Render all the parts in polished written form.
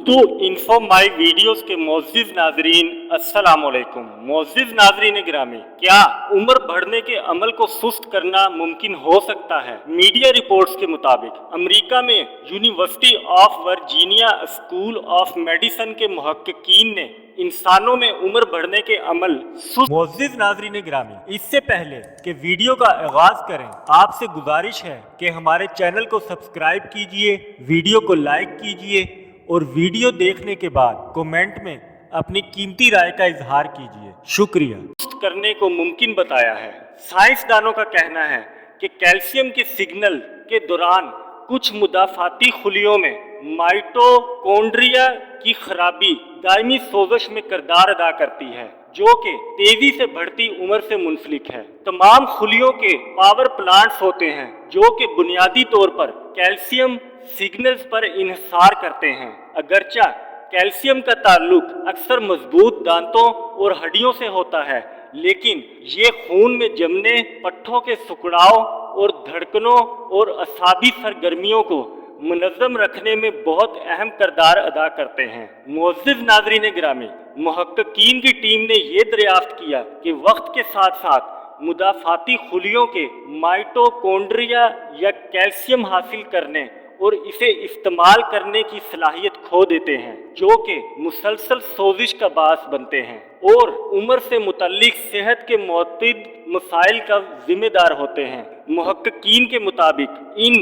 Urdu info माई videos के मोअज़्ज़िज़ नाज़रीन अस्सलाम वालेकुम। मोअज़्ज़िज़ नाज़रीन गिरामी, क्या उम्र बढ़ने के अमल को सुस्त करना मुमकिन हो सकता है? मीडिया रिपोर्ट्स के मुताबिक अमेरिका में university of Virginia school of medicine के मुहक्किकीन ने इंसानों में उम्र बढ़ने के अमल सुस्त। मोअज़्ज़िज़ नाज़रीन गिरामी, इससे पहले कि वीडियो का आगाज करें, आपसे गुजारिश है कि हमारे चैनल को सब्सक्राइब कीजिए, वीडियो को लाइक कीजिए और वीडियो देखने के बाद कमेंट में अपनी कीमती राय का इजहार कीजिए। शुक्रिया। करने को मुमकिन बताया है। साइंसदानों का कहना है कि कैल्शियम के सिग्नल के दौरान कुछ मुदाफाती खुलियों में माइटोकॉन्ड्रिया की खराबी दायमी सोजश में किरदार अदा करती है, जो कि तेजी से बढ़ती उम्र से मुंसलिक है। तमाम खुलियों के पावर प्लांट्स होते हैं जो कि बुनियादी तौर पर कैल्शियम सिग्नल्स पर इन्हिसार करते हैं। अगरचा कैल्शियम का ताल्लुक अक्सर मजबूत दांतों और हड्डियों से होता है, लेकिन ये खून में जमने पट्ठों के सुकड़ाव और धड़कनों और असाबी सरगर्मियों को मुनज़्ज़म रखने में बहुत अहम किरदार अदा करते हैं। मुअज़्ज़िज़ नाज़रीन गिरामी, मुहक्किकीन की टीम ने यह दरियाफ्त किया कि वक्त के साथ साथ मुदाफाती खुलियों के माइटोकॉन्ड्रिया या कैल्शियम हासिल करने और इसे इस्तेमाल करने की सलाहियत खो देते हैं, जो कि मुसलसल सोजिश का बास बनते हैं और उम्र से मुतल्लिक सेहत के मुतअद्दिद मसाइल का जिम्मेदार होते हैं। मुहक्किकीन के मुताबिक इन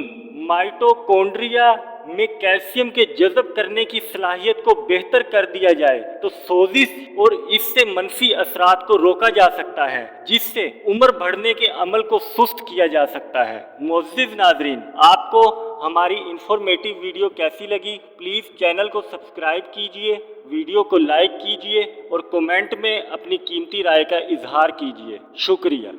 माइटोकॉन्ड्रिया में कैल्शियम के जज़ब करने की सलाहियत को बेहतर कर दिया जाए तो सोजिश और इससे मनफी असरात को रोका जा सकता है, जिससे उम्र बढ़ने के अमल को सुस्त किया जा सकता है। मुअज़्ज़िज़ नाज़रीन, आपको हमारी इंफॉर्मेटिव वीडियो कैसी लगी? प्लीज़ चैनल को सब्सक्राइब कीजिए, वीडियो को लाइक कीजिए और कमेंट में अपनी कीमती राय का इजहार कीजिए। शुक्रिया।